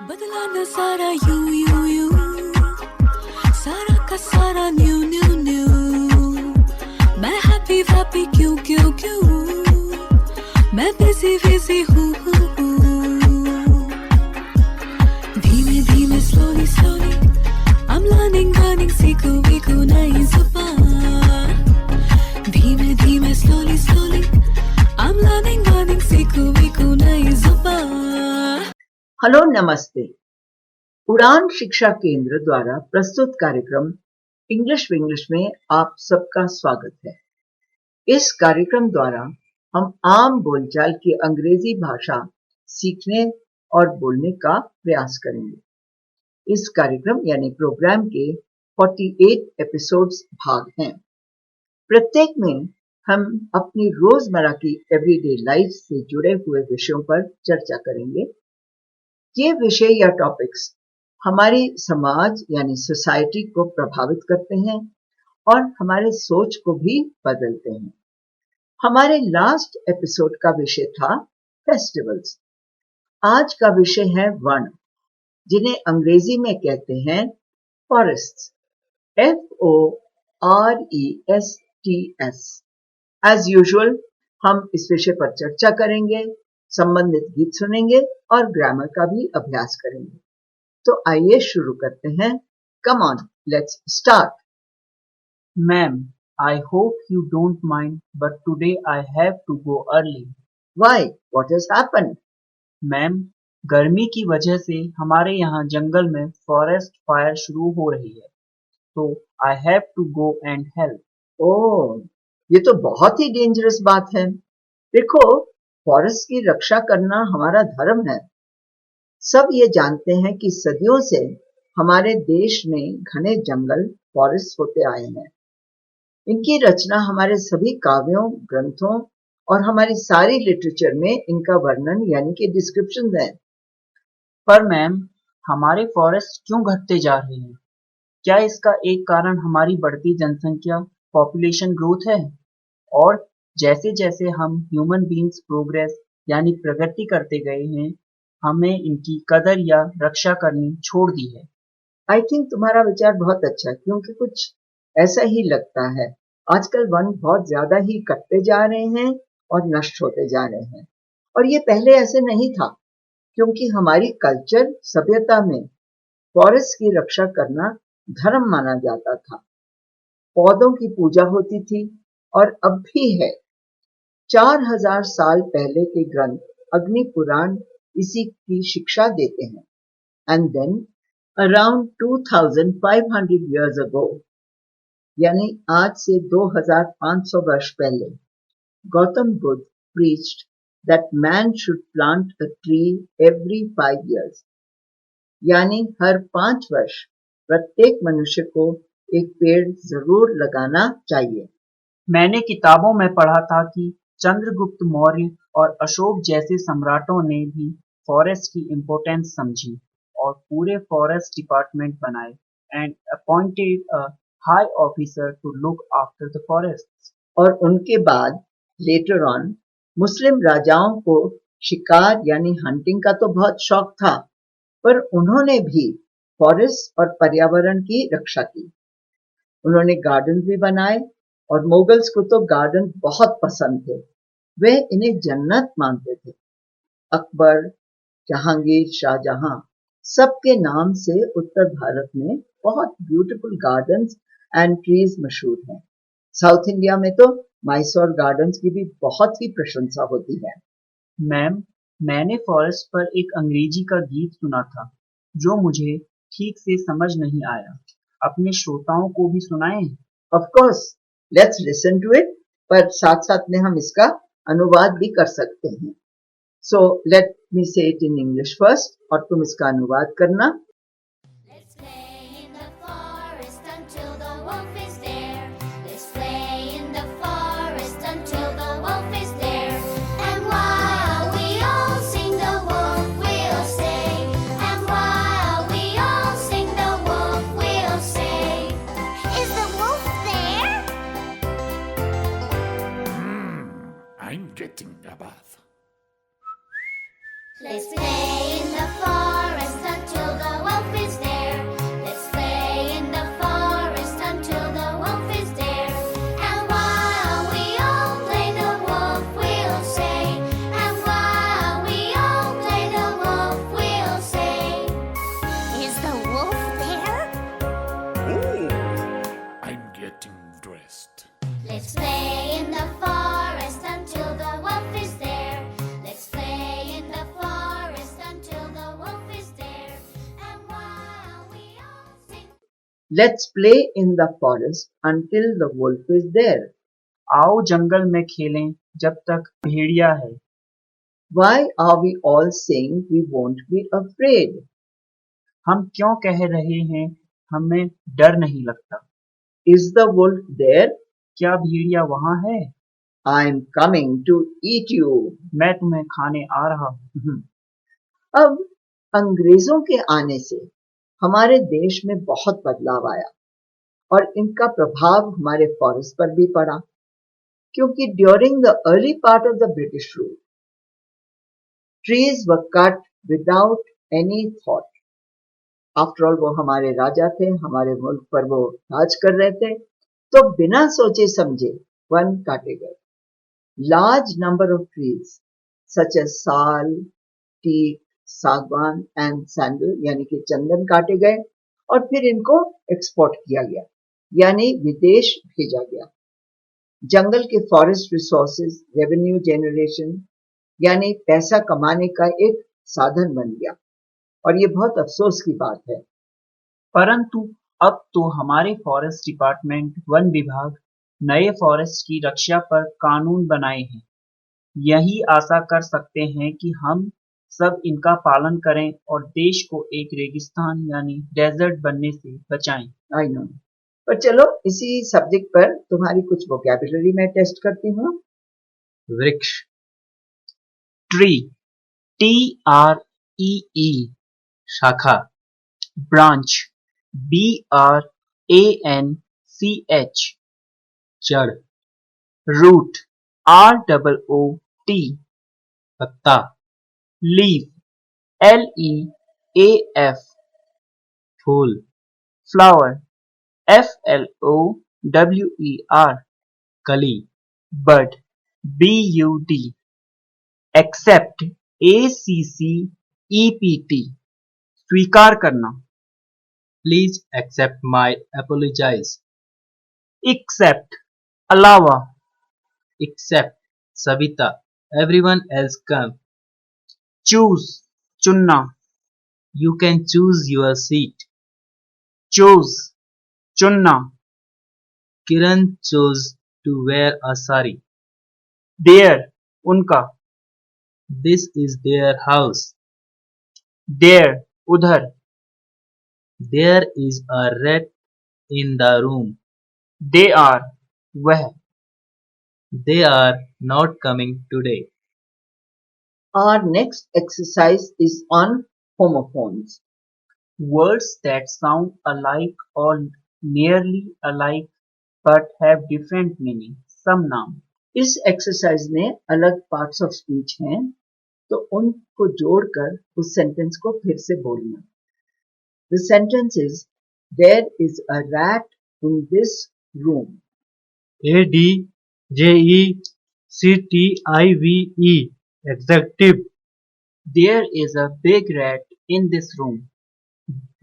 बदला न सारा यू यू यू, सारा का सारा न्यू न्यू न्यू, मैं हैप्पी हैप्पी क्यों क्यों क्यों, मैं बिजी बिजी हूँ धीमे धीमे स्लोली स्लोली, I'm learning सीखो वीखो नई जुबान, धीमे धीमे स्लोली स्लोली, I'm learning सीखो वीखो नई जुबान। हेलो नमस्ते। उड़ान शिक्षा केंद्र द्वारा प्रस्तुत कार्यक्रम इंग्लिश विंग्लिश में आप सबका स्वागत है। इस कार्यक्रम द्वारा हम आम बोलचाल की अंग्रेजी भाषा सीखने और बोलने का प्रयास करेंगे। इस कार्यक्रम यानी प्रोग्राम के 48 एपिसोड्स भाग हैं। प्रत्येक में हम अपनी रोजमर्रा की एवरीडे लाइफ से जुड़े हुए विषयों पर चर्चा करेंगे। ये विषय या टॉपिक्स हमारी समाज यानी सोसाइटी को प्रभावित करते हैं और हमारे सोच को भी बदलते हैं। हमारे लास्ट एपिसोड का विषय था फेस्टिवल्स। आज का विषय है वन, जिन्हें अंग्रेजी में कहते हैं फॉरेस्ट्स, FORESTS। एज यूजुअल हम इस विषय पर चर्चा करेंगे, संबंधित गीत सुनेंगे और ग्रामर का भी अभ्यास करेंगे। तो आइए शुरू करते हैं। Come on, let's start. Ma'am, I hope you don't mind, but today I have to go early. Why? What has happened? Ma'am, गर्मी की वजह से हमारे यहाँ जंगल में फॉरेस्ट फायर शुरू हो रही है, तो I have to go and help. ओह, ये तो बहुत ही डेंजरस बात है। देखो, फॉरेस्ट की रक्षा करना हमारा धर्म है। सब ये जानते हैं कि सदियों से हमारे देश में घने जंगल फॉरेस्ट होते आए हैं। इनकी रचना हमारे सभी काव्यों, ग्रंथों और हमारी सारी लिटरेचर में इनका वर्णन यानी कि डिस्क्रिप्शन है। पर मैम, हमारे फॉरेस्ट क्यों घटते जा रहे हैं? क्या इसका एक कारण हमारी बढ़ती जनसंख्या, पॉपुलेशन ग्रोथ है? और जैसे जैसे हम ह्यूमन बीइंग्स प्रोग्रेस यानी प्रगति करते गए हैं, हमें इनकी कदर या रक्षा करनी छोड़ दी है। आई थिंक तुम्हारा विचार बहुत अच्छा है, क्योंकि कुछ ऐसा ही लगता है। आजकल वन बहुत ज्यादा ही कटते जा रहे हैं और नष्ट होते जा रहे हैं, और ये पहले ऐसे नहीं था, क्योंकि हमारी कल्चर सभ्यता में फॉरेस्ट की रक्षा करना धर्म माना जाता था। पौधों की पूजा होती थी और अब भी है। 4000 साल पहले के ग्रंथ अग्नि पुराण इसी की शिक्षा देते हैं। And then around 2500 years ago, यानी आज से 2500 वर्ष पहले, Gautam Buddha preached that man should plant a tree every 5 years, यानी हर 5 वर्ष प्रत्येक मनुष्य को एक पेड़ जरूर लगाना चाहिए। मैंने किताबों में पढ़ा था कि चंद्रगुप्त मौर्य और अशोक जैसे सम्राटों ने भी फॉरेस्ट की इम्पोर्टेंस समझी और पूरे फॉरेस्ट डिपार्टमेंट बनाए and appointed a high officer to look after the forest. और उनके बाद लेटर ऑन मुस्लिम राजाओं को शिकार यानी हंटिंग का तो बहुत शौक था, पर उन्होंने भी फॉरेस्ट और पर्यावरण की रक्षा की। उन्होंने गार्डन भी बनाए और मुगल्स को तो गार्डन बहुत पसंद थे। वे इन्हें जन्नत मानते थे। अकबर, जहांगीर, शाहजहां, सबके नाम से उत्तर भारत में बहुत ब्यूटीफुल गार्डन्स एंड ट्रीज मशहूर हैं। साउथ इंडिया में तो मैसूर गार्डन्स की भी बहुत ही प्रशंसा होती है। मैम, मैंने फॉरेस्ट पर एक अंग्रेजी का गीत सुना था जो मुझे ठीक से समझ नहीं आया। अपने श्रोताओं को भी सुनाएं? Of course, let's listen to it, पर साथ साथ में हम इसका अनुवाद भी कर सकते हैं। सो लेट मी से इट इन इंग्लिश फर्स्ट और तुम इसका अनुवाद करना। Let's play in the forest until the wolf is there. Let's play in the forest until the wolf is there. And while we all sing, the wolf will say. And while we all sing, the wolf will say. Is the wolf there? I'm getting a bath. Let's play in the forest until Let's play in the forest until the wolf is there. आओ जंगल में खेलें जब तक भेड़िया है। Why are we all saying we won't be afraid? हम क्यों कह रहे हैं हमें डर नहीं लगता? Is the wolf there? क्या भेड़िया वहाँ है? I'm coming to eat you. मैं तुम्हें खाने आ रहा हूँ। अब अंग्रेजों के आने से हमारे देश में बहुत बदलाव आया और इनका प्रभाव हमारे फॉरेस्ट पर भी पड़ा, क्योंकि during the early part of the British rule trees were cut without any thought. After all वो हमारे राजा थे, हमारे मुल्क पर वो राज कर रहे थे, तो बिना सोचे समझे वन काटे गए। Large number of trees such as sal, teak, sagwan and sandal यानी कि चंदन काटे गए और फिर इनको एक्सपोर्ट किया गया यानी विदेश भेजा गया। जंगल के फॉरेस्ट रिसोर्सेज रेवेन्यू जनरेशन यानी पैसा कमाने का एक साधन बन गया और ये बहुत अफसोस की बात है। परंतु अब तो हमारे फॉरेस्ट डिपार्टमेंट वन विभाग नए फॉरेस्ट की रक्षा पर कानून बनाए हैं। यही आशा कर सकते हैं कि हम सब इनका पालन करें और देश को एक रेगिस्तान यानी डेजर्ट बनने से बचाएं। आई नो, पर चलो इसी सब्जेक्ट पर तुम्हारी कुछ वोकैबुलरी मैं टेस्ट करती हूँ। वृक्ष, ट्री, TREE, शाखा, ब्रांच, BRANCH, जड़, रूट, ROOT, पत्ता, लीफ, LEAF, फूल, फ्लावर, FLOWER, कली, बड, BUD, एक्सेप्ट, ACCEPT, स्वीकार करना। Please accept my apologize, accept, अलावा, accept, Savita, everyone else come, choose, चुनना, you can choose your seat, choose, चुनना, Kiran chose to wear a sari, their, उनका, this is their house, there, उधर, there is a rat in the room, they are, वह, they are not coming today. Our next exercise is on homophones. words that sound alike or nearly alike but have different meaning, some नाम। इस exercise में अलग parts of speech हैं, तो उनको जोड़कर उस सेंटेंस को फिर से बोलना। The sentence is, there is a rat in this room. ADJECTIVE, adjective, There is a big rat in this room.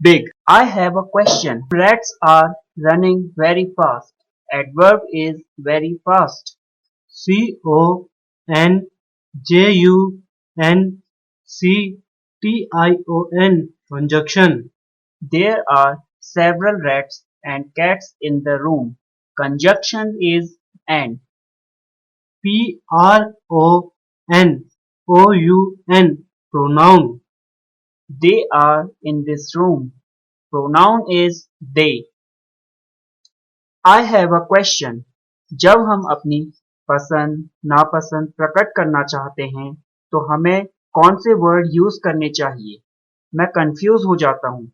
Big. I have a question. Rats are running very fast. Adverb is very fast. CONJUNCTION, conjunction, There are several rats and cats in the room. Conjunction is and. PRONOUN, pronoun, They are in this room. Pronoun is they. I have a question. जब हम अपनी पसंद नापसंद प्रकट करना चाहते हैं तो हमें कौन से वर्ड यूज करने चाहिए? मैं कंफ्यूज हो जाता हूँ।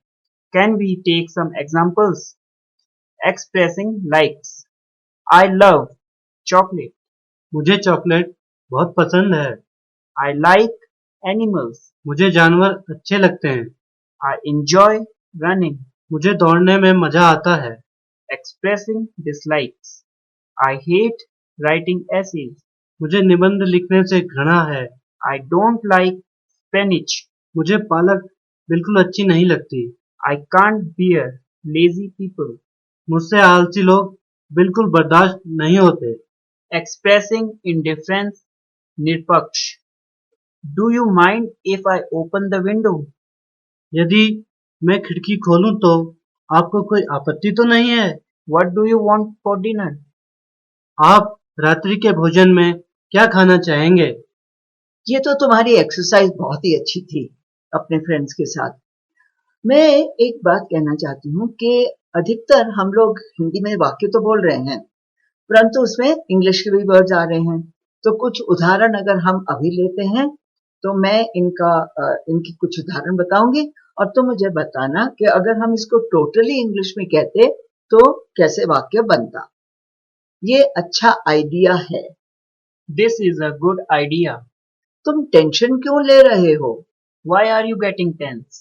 Can we take some examples? Expressing likes. I love chocolate. मुझे चॉकलेट बहुत पसंद है, I like animals. मुझे जानवर अच्छे लगते हैं, I enjoy running. मुझे दौड़ने में मजा आता है, Expressing dislikes. I hate writing essays. मुझे निबंध लिखने से घृणा है, I don't like spinach. मुझे पालक बिल्कुल अच्छी नहीं लगती, I can't bear lazy people. मुझसे आलसी लोग बिल्कुल बर्दाश्त नहीं होते। Expressing indifference, निरपक्ष. Do you mind if I open the window? यदि मैं खिड़की खोलूं तो आपको कोई आपत्ति तो नहीं है? What do you want for dinner? आप रात्रि के भोजन में क्या खाना चाहेंगे? ये तो तुम्हारी एक्सरसाइज बहुत ही अच्छी थी अपने फ्रेंड्स के साथ। मैं एक बात कहना चाहती हूँ कि अधिकतर हम लोग हिंदी में वाक्य तो बोल रहे हैं, परंतु उसमें इंग्लिश के भी वर्ड्स आ रहे हैं। तो कुछ उदाहरण अगर हम अभी लेते हैं तो मैं इनकी कुछ उदाहरण बताऊंगी और तुम मुझे बताना कि अगर हम इसको टोटली इंग्लिश में कहते तो कैसे वाक्य बनता। ये अच्छा आइडिया है। This is a good idea. तुम टेंशन क्यों ले रहे हो? Why are you getting tense?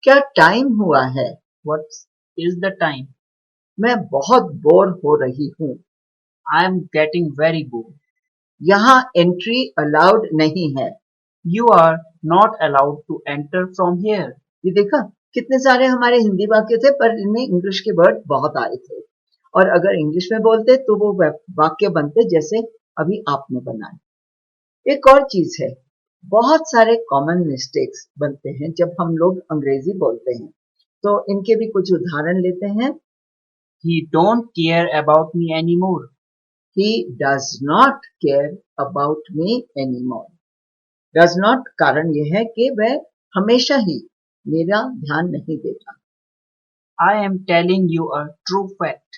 क्या टाइम हुआ है? What is the time? मैं बहुत बोर हो रही हूँ। I am getting very bored. यहाँ एंट्री अलाउड नहीं है। You are not allowed to enter from here. ये देखा कितने सारे हमारे हिंदी वाक्य थे पर इनमें इंग्लिश के वर्ड बहुत आए थे, और अगर इंग्लिश में बोलते तो वो वाक्य बनते जैसे अभी आपने बनाए। एक और चीज है, बहुत सारे कॉमन मिस्टेक्स बनते हैं जब हम लोग अंग्रेजी बोलते हैं, तो इनके भी कुछ उदाहरण लेते हैं। He don't care about me anymore. He does not care about me anymore. Does not कारण यह है कि वह हमेशा ही मेरा ध्यान नहीं देता। I am telling you a true fact.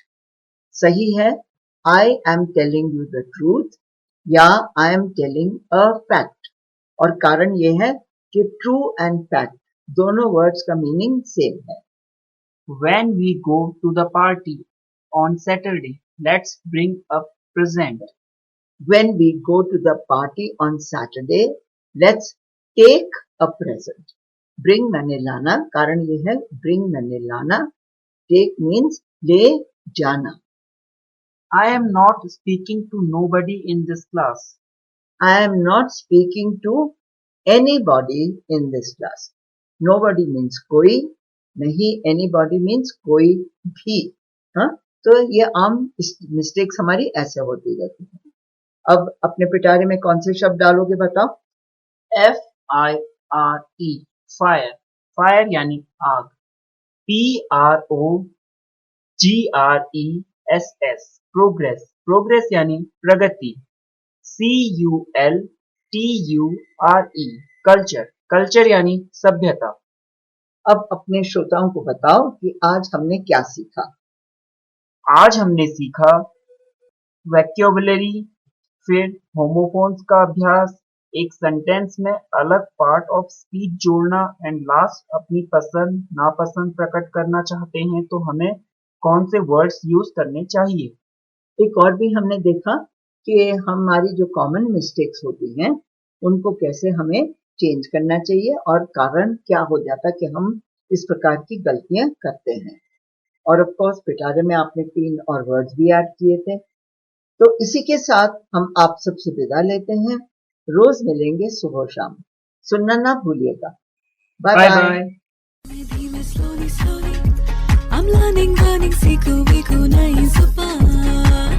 सही है, I am telling you the truth या I am telling a fact, और कारण यह है कि true and fact दोनों वर्ड्स का मीनिंग सेम है। When we go to the party on Saturday, let's bring a present. When we go to the party on Saturday, let's take a present. Bring मैंने लाना, कारण यह है bring मैंने लाना, take means ले जाना। I am not speaking to nobody in this class. I am not speaking to anybody in this class. Nobody means कोई नहीं, anybody means कोई भी। हाँ, तो ये आम मिस्टेक्स हमारी ऐसे होती रहती है। अब अपने पिटारे में कौन से शब्द डालोगे बताओ? F-I-R-E, fire. Fire यानी आग. P-R-O-G-R-E-S-S, progress. Progress यानी प्रगति. C-U-L-T-U-R-E, culture. Culture यानी सभ्यता. अब अपने श्रोताओं को बताओ कि आज हमने क्या सीखा। आज हमने सीखा वैक्यूबुलरी, फिर होमोफोन्स का अभ्यास, एक सेंटेंस में अलग पार्ट ऑफ स्पीच जोड़ना, एंड लास्ट अपनी पसंद नापसंद प्रकट करना चाहते हैं तो हमें कौन से वर्ड्स यूज करने चाहिए। एक और भी हमने देखा कि हमारी जो कॉमन मिस्टेक्स होती हैं उनको कैसे हमें चेंज करना चाहिए और कारण क्या हो जाता कि हम इस प्रकार की गलतियां करते हैं। और ऑफ कोर्स पिटारे में आपने 3 और वर्ड्स भी ऐड किए थे। तो इसी के साथ हम आप सबसे विदा लेते हैं। रोज मिलेंगे सुबह शाम, सुनना ना भूलिएगा। Bye bye. धीमे slowly slowly I'm learning सीखूं नई